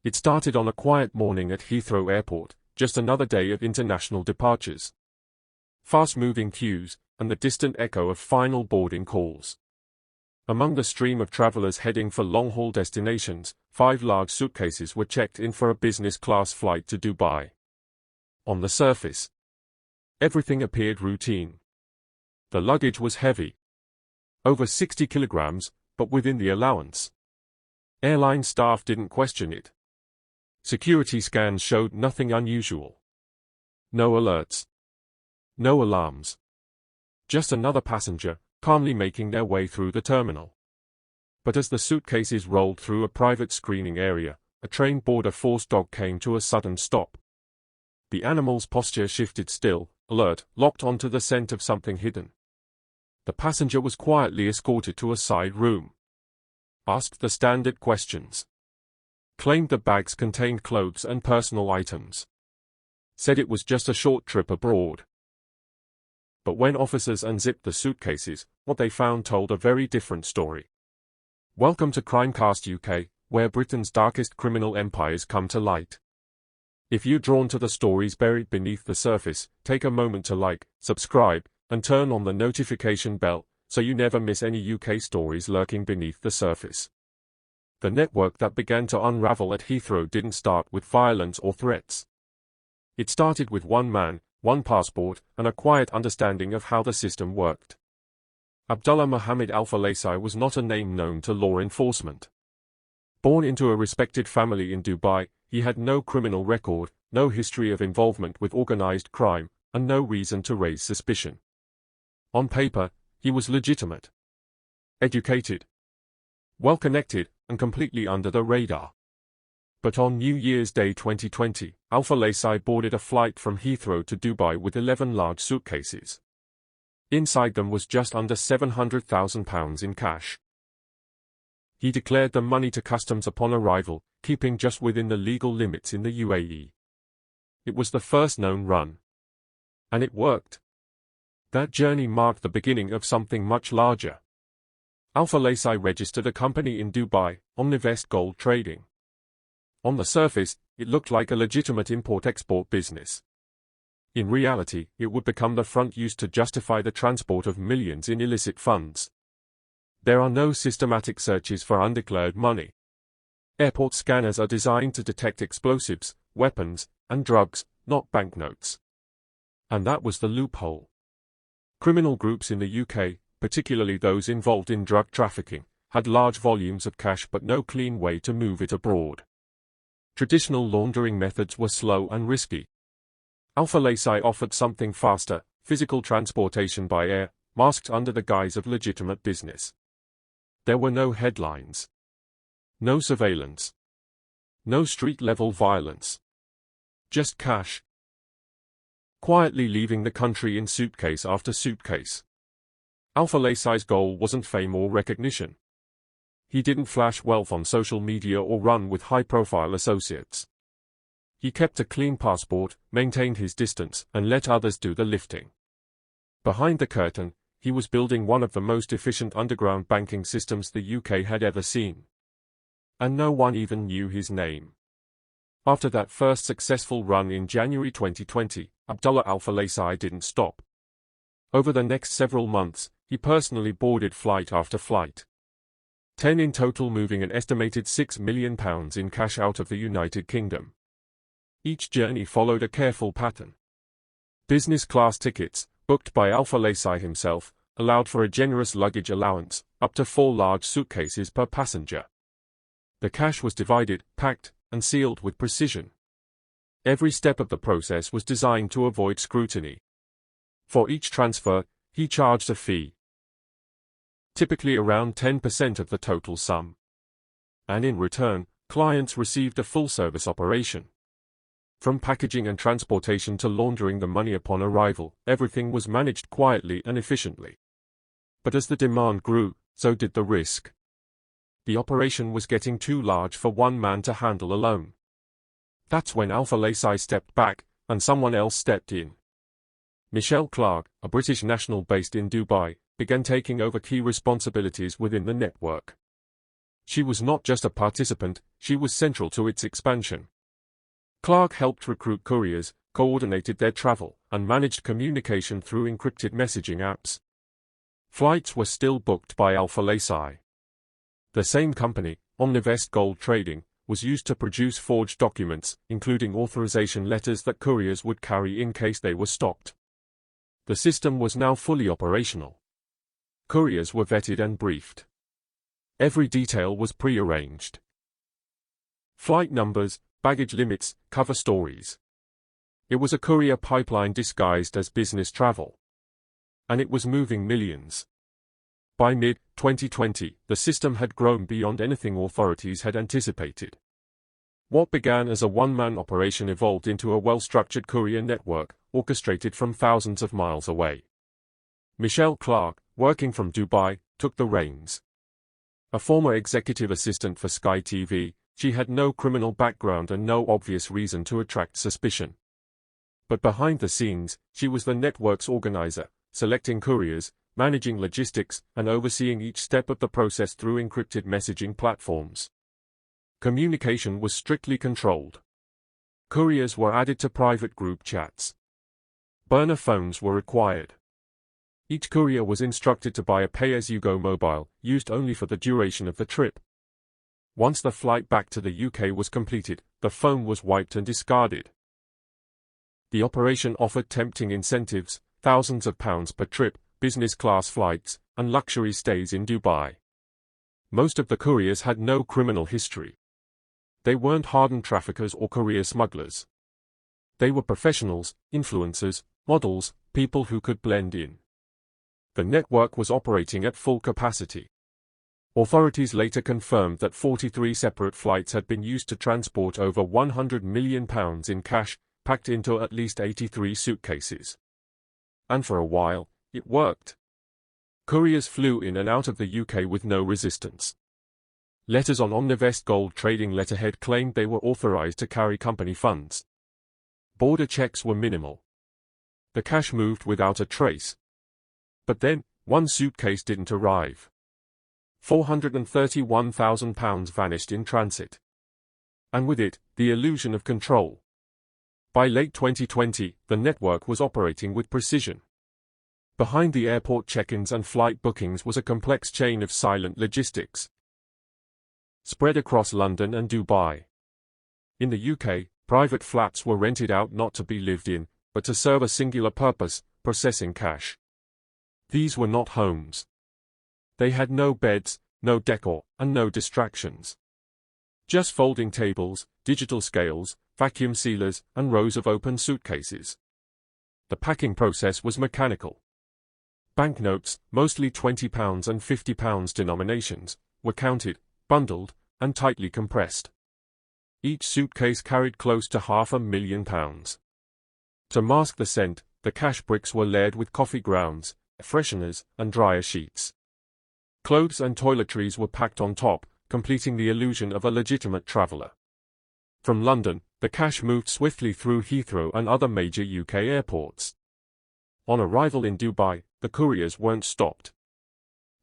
It started on a quiet morning at Heathrow Airport, just another day of international departures. Fast-moving queues, and the distant echo of final boarding calls. Among the stream of travelers heading for long-haul destinations, 5 large suitcases were checked in for a business-class flight to Dubai. On the surface, everything appeared routine. The luggage was heavy. Over 60 kilograms, but within the allowance. Airline staff didn't question it. Security scans showed nothing unusual. No alerts. No alarms. Just another passenger, calmly making their way through the terminal. But as the suitcases rolled through a private screening area, a trained border force dog came to a sudden stop. The animal's posture shifted still, alert, locked onto the scent of something hidden. The passenger was quietly escorted to a side room. Asked the standard questions. Claimed the bags contained clothes and personal items. Said it was just a short trip abroad. But when officers unzipped the suitcases, what they found told a very different story. Welcome to Crimecast UK, where Britain's darkest criminal empires come to light. If you're drawn to the stories buried beneath the surface, take a moment to like, subscribe, and turn on the notification bell, so you never miss any UK stories lurking beneath the surface. The network that began to unravel at Heathrow didn't start with violence or threats. It started with one man, one passport, and a quiet understanding of how the system worked. Abdullah Alfalasi was not a name known to law enforcement. Born into a respected family in Dubai, he had no criminal record, no history of involvement with organized crime, and no reason to raise suspicion. On paper, he was legitimate, educated, well-connected, and completely under the radar. But on New Year's Day 2020, Alfalasi boarded a flight from Heathrow to Dubai with 11 large suitcases. Inside them was just under £700,000 in cash. He declared the money to customs upon arrival, keeping just within the legal limits in the UAE. It was the first known run. And it worked. That journey marked the beginning of something much larger. Alfalasi registered a company in Dubai, Omnivest Gold Trading. On the surface, it looked like a legitimate import-export business. In reality, it would become the front used to justify the transport of millions in illicit funds. There are no systematic searches for undeclared money. Airport scanners are designed to detect explosives, weapons, and drugs, not banknotes. And that was the loophole. Criminal groups in the UK, particularly those involved in drug trafficking, had large volumes of cash but no clean way to move it abroad. Traditional laundering methods were slow and risky. Alfalasi offered something faster, physical transportation by air, masked under the guise of legitimate business. There were no headlines. No surveillance. No street-level violence. Just cash. Quietly leaving the country in suitcase after suitcase. Alfalasi's goal wasn't fame or recognition. He didn't flash wealth on social media or run with high-profile associates. He kept a clean passport, maintained his distance, and let others do the lifting. Behind the curtain, he was building one of the most efficient underground banking systems the UK had ever seen. And no one even knew his name. After that first successful run in January 2020, Abdullah Alfalasi didn't stop. Over the next several months, he personally boarded flight after flight. 10 in total, moving an estimated £6 million in cash out of the United Kingdom. Each journey followed a careful pattern. Business class tickets, booked by Alfalasi himself, allowed for a generous luggage allowance, up to 4 large suitcases per passenger. The cash was divided, packed, and sealed with precision. Every step of the process was designed to avoid scrutiny. For each transfer, he charged a fee. Typically around 10% of the total sum. And in return, clients received a full-service operation. From packaging and transportation to laundering the money upon arrival, everything was managed quietly and efficiently. But as the demand grew, so did the risk. The operation was getting too large for one man to handle alone. That's when Alfalasi stepped back, and someone else stepped in. Michelle Clark, a British national based in Dubai, began taking over key responsibilities within the network. She was not just a participant, she was central to its expansion. Clark helped recruit couriers, coordinated their travel, and managed communication through encrypted messaging apps. Flights were still booked by Alfalasi. The same company, Omnivest Gold Trading, was used to produce forged documents, including authorization letters that couriers would carry in case they were stopped. The system was now fully operational. Couriers were vetted and briefed. Every detail was pre-arranged. Flight numbers, baggage limits, cover stories. It was a courier pipeline disguised as business travel. And it was moving millions. By mid-2020, the system had grown beyond anything authorities had anticipated. What began as a one-man operation evolved into a well-structured courier network, orchestrated from thousands of miles away. Michelle Clark, working from Dubai, took the reins. A former executive assistant for Sky TV, she had no criminal background and no obvious reason to attract suspicion. But behind the scenes, she was the network's organizer, selecting couriers, managing logistics, and overseeing each step of the process through encrypted messaging platforms. Communication was strictly controlled. Couriers were added to private group chats. Burner phones were required. Each courier was instructed to buy a pay-as-you-go mobile, used only for the duration of the trip. Once the flight back to the UK was completed, the phone was wiped and discarded. The operation offered tempting incentives, thousands of pounds per trip, business-class flights, and luxury stays in Dubai. Most of the couriers had no criminal history. They weren't hardened traffickers or courier smugglers. They were professionals, influencers, models, people who could blend in. The network was operating at full capacity. Authorities later confirmed that 43 separate flights had been used to transport over £100 million in cash, packed into at least 83 suitcases. And for a while, it worked. Couriers flew in and out of the UK with no resistance. Letters on Omnivest Gold Trading letterhead claimed they were authorized to carry company funds. Border checks were minimal. The cash moved without a trace. But then, one suitcase didn't arrive. £431,000 vanished in transit. And with it, the illusion of control. By late 2020, the network was operating with precision. Behind the airport check-ins and flight bookings was a complex chain of silent logistics, spread across London and Dubai. In the UK, private flats were rented out not to be lived in, but to serve a singular purpose, processing cash. These were not homes. They had no beds, no decor, and no distractions. Just folding tables, digital scales, vacuum sealers, and rows of open suitcases. The packing process was mechanical. Banknotes, mostly £20 and £50 denominations, were counted, bundled, and tightly compressed. Each suitcase carried close to £500,000. To mask the scent, the cash bricks were layered with coffee grounds, fresheners, and dryer sheets. Clothes and toiletries were packed on top, completing the illusion of a legitimate traveller. From London, the cash moved swiftly through Heathrow and other major UK airports. On arrival in Dubai, the couriers weren't stopped.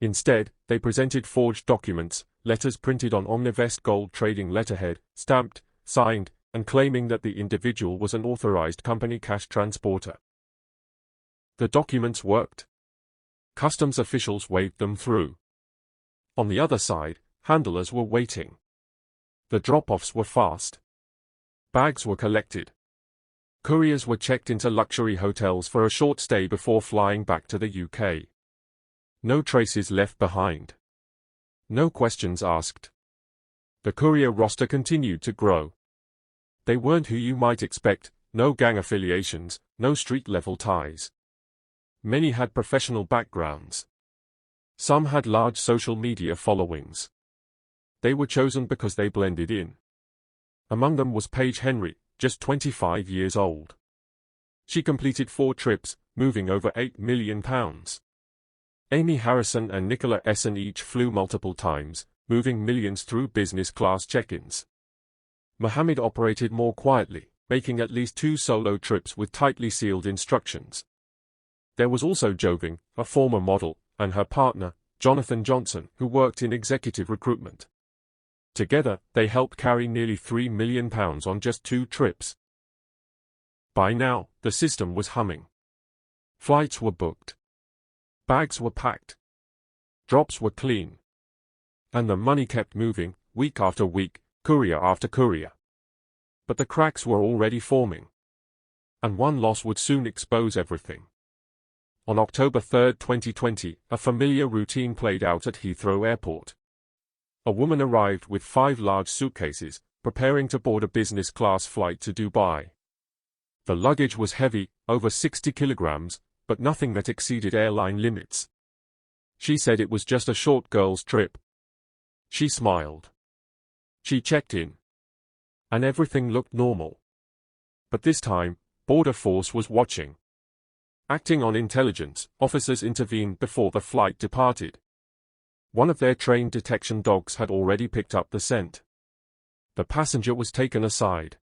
Instead, they presented forged documents, letters printed on Omnivest Gold Trading letterhead, stamped, signed, and claiming that the individual was an authorized company cash transporter. The documents worked. Customs officials waved them through. On the other side, handlers were waiting. The drop-offs were fast. Bags were collected. Couriers were checked into luxury hotels for a short stay before flying back to the UK. No traces left behind. No questions asked. The courier roster continued to grow. They weren't who you might expect, no gang affiliations, no street-level ties. Many had professional backgrounds. Some had large social media followings. They were chosen because they blended in. Among them was Paige Henry, just 25 years old. She completed 4 trips, moving over £8 million. Amy Harrison and Nicola Essen each flew multiple times, moving millions through business-class check-ins. Mohammed operated more quietly, making at least 2 solo trips with tightly sealed instructions. There was also Joving, a former model, and her partner, Jonathan Johnson, who worked in executive recruitment. Together, they helped carry nearly £3 million on just 2 trips. By now, the system was humming. Flights were booked. Bags were packed. Drops were clean. And the money kept moving, week after week, courier after courier. But the cracks were already forming. And one loss would soon expose everything. On October 3, 2020, a familiar routine played out at Heathrow Airport. A woman arrived with 5 large suitcases, preparing to board a business-class flight to Dubai. The luggage was heavy, over 60 kilograms, but nothing that exceeded airline limits. She said it was just a short girl's trip. She smiled. She checked in. And everything looked normal. But this time, Border Force was watching. Acting on intelligence, officers intervened before the flight departed. One of their trained detection dogs had already picked up the scent. The passenger was taken aside.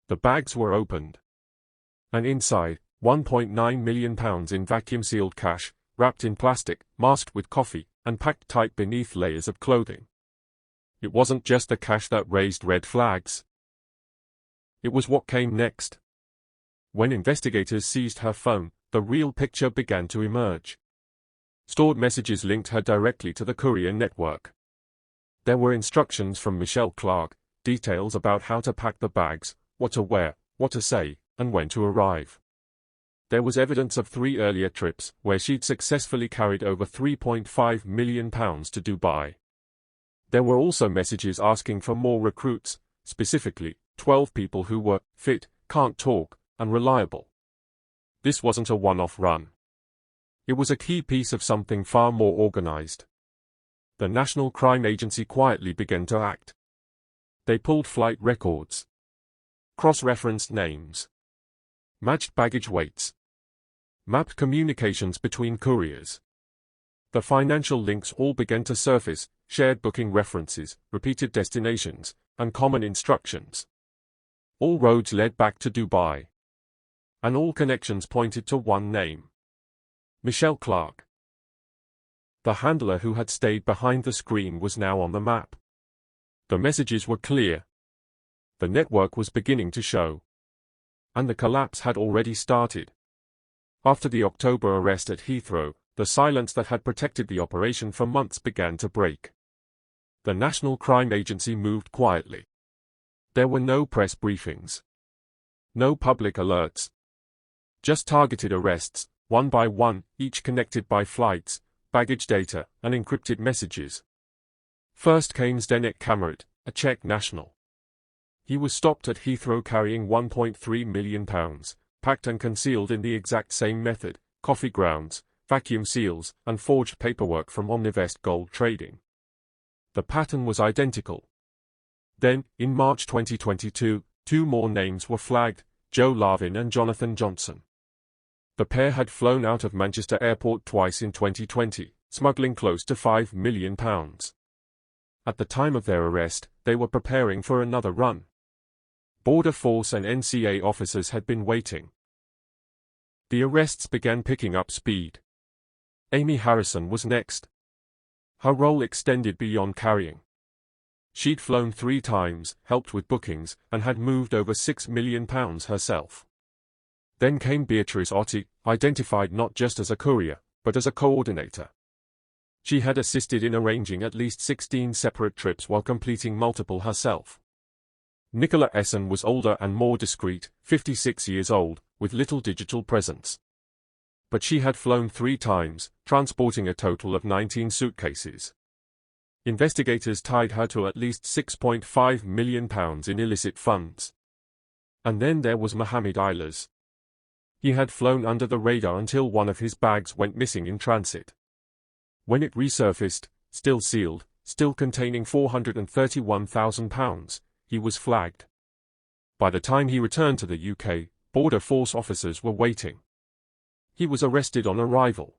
The bags were opened. And inside, £1.9 million in vacuum-sealed cash, wrapped in plastic, masked with coffee, and packed tight beneath layers of clothing. It wasn't just the cash that raised red flags. It was what came next. When investigators seized her phone, the real picture began to emerge. Stored messages linked her directly to the courier network. There were instructions from Michelle Clark, details about how to pack the bags, what to wear, what to say, and when to arrive. There was evidence of 3 earlier trips where she'd successfully carried over £3.5 million to Dubai. There were also messages asking for more recruits, specifically 12 people who were fit, can't talk, and reliable. This wasn't a one-off run. It was a key piece of something far more organized. The National Crime Agency quietly began to act. They pulled flight records, cross-referenced names, matched baggage weights, mapped communications between couriers. The financial links all began to surface, shared booking references, repeated destinations, and common instructions. All roads led back to Dubai. And all connections pointed to one name: Michelle Clark. The handler who had stayed behind the screen was now on the map. The messages were clear. The network was beginning to show. And the collapse had already started. After the October arrest at Heathrow, the silence that had protected the operation for months began to break. The National Crime Agency moved quietly. There were no press briefings. No public alerts. Just targeted arrests, one by one, each connected by flights, baggage data, and encrypted messages. First came Zdenek Kamarit, a Czech national. He was stopped at Heathrow carrying £1.3 million, packed and concealed in the exact same method: coffee grounds, vacuum seals, and forged paperwork from Omnivest Gold Trading. The pattern was identical. Then, in March 2022, 2 more names were flagged: Joe Larvin and Jonathan Johnson. The pair had flown out of Manchester Airport twice in 2020, smuggling close to £5 million. At the time of their arrest, they were preparing for another run. Border Force and NCA officers had been waiting. The arrests began picking up speed. Amy Harrison was next. Her role extended beyond carrying. She'd flown 3 times, helped with bookings, and had moved over £6 million herself. Then came Beatrice Otti, identified not just as a courier, but as a coordinator. She had assisted in arranging at least 16 separate trips while completing multiple herself. Nicola Essen was older and more discreet, 56 years old, with little digital presence. But she had flown 3 times, transporting a total of 19 suitcases. Investigators tied her to at least £6.5 million in illicit funds. And then there was Mohammed Ilas. He had flown under the radar until one of his bags went missing in transit. When it resurfaced, still sealed, still containing £431,000, he was flagged. By the time he returned to the UK, Border Force officers were waiting. He was arrested on arrival.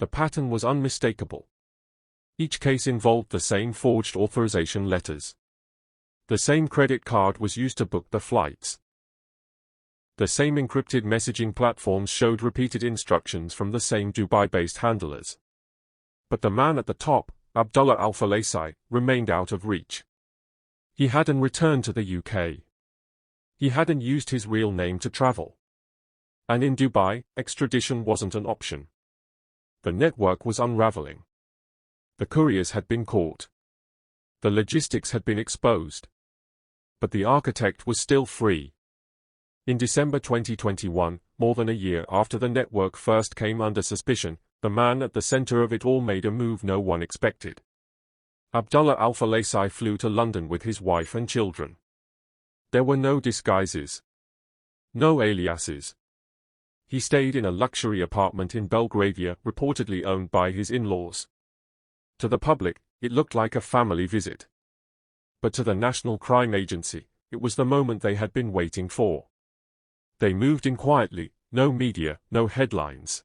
The pattern was unmistakable. Each case involved the same forged authorization letters. The same credit card was used to book the flights. The same encrypted messaging platforms showed repeated instructions from the same Dubai-based handlers. But the man at the top, Abdullah Alfalasi, remained out of reach. He hadn't returned to the UK. He hadn't used his real name to travel. And in Dubai, extradition wasn't an option. The network was unraveling. The couriers had been caught. The logistics had been exposed. But the architect was still free. In December 2021, more than a year after the network first came under suspicion, the man at the center of it all made a move no one expected. Abdullah Alfalasi flew to London with his wife and children. There were no disguises. No aliases. He stayed in a luxury apartment in Belgravia, reportedly owned by his in-laws. To the public, it looked like a family visit. But to the National Crime Agency, it was the moment they had been waiting for. They moved in quietly, no media, no headlines.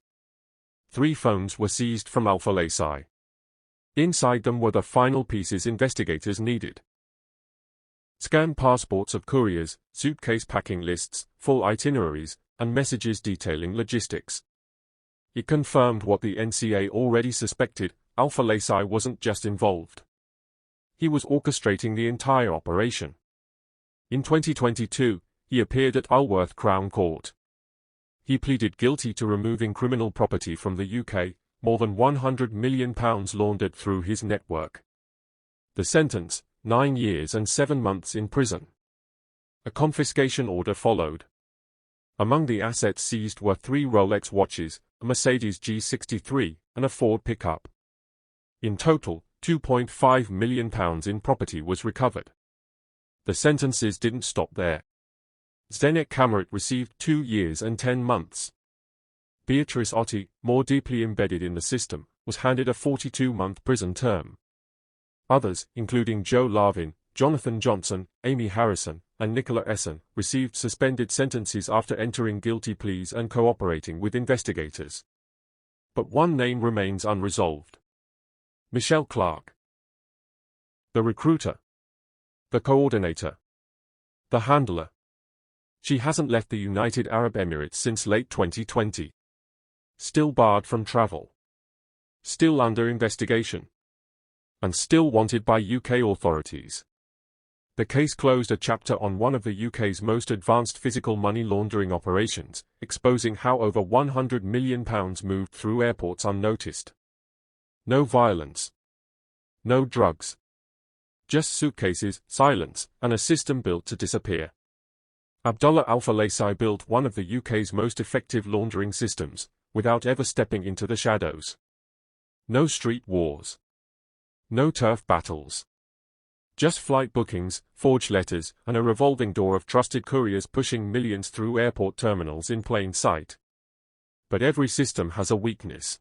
3 phones were seized from Alfalasi. Inside them were the final pieces investigators needed. Scanned passports of couriers, suitcase packing lists, full itineraries, and messages detailing logistics. It confirmed what the NCA already suspected: Alfalasi wasn't just involved. He was orchestrating the entire operation. In 2022, he appeared at Alworth Crown Court. He pleaded guilty to removing criminal property from the UK, more than £100 million laundered through his network. The sentence, 9 years and 7 months in prison. A confiscation order followed. Among the assets seized were 3 Rolex watches, a Mercedes G63, and a Ford pickup. In total, £2.5 million in property was recovered. The sentences didn't stop there. Zenek Kamarit received 2 years and 10 months. Beatrice Otti, more deeply embedded in the system, was handed a 42-month prison term. Others, including Joe Larvin, Jonathan Johnson, Amy Harrison, and Nicola Essen, received suspended sentences after entering guilty pleas and cooperating with investigators. But one name remains unresolved: Michelle Clark. The recruiter. The coordinator. The handler. She hasn't left the United Arab Emirates since late 2020. Still barred from travel. Still under investigation. And still wanted by UK authorities. The case closed a chapter on one of the UK's most advanced physical money laundering operations, exposing how over £100 million moved through airports unnoticed. No violence. No drugs. Just suitcases, silence, and a system built to disappear. Abdullah Alfalasi built one of the UK's most effective laundering systems, without ever stepping into the shadows. No street wars. No turf battles. Just flight bookings, forged letters, and a revolving door of trusted couriers pushing millions through airport terminals in plain sight. But every system has a weakness.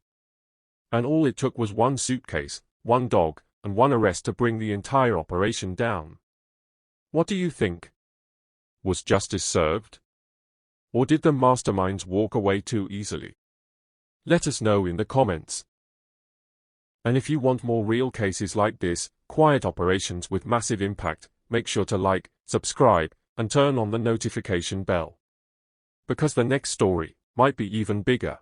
And all it took was one suitcase, one dog, and one arrest to bring the entire operation down. What do you think? Was justice served? Or did the masterminds walk away too easily? Let us know in the comments. And if you want more real cases like this, quiet operations with massive impact, make sure to like, subscribe, and turn on the notification bell. Because the next story might be even bigger.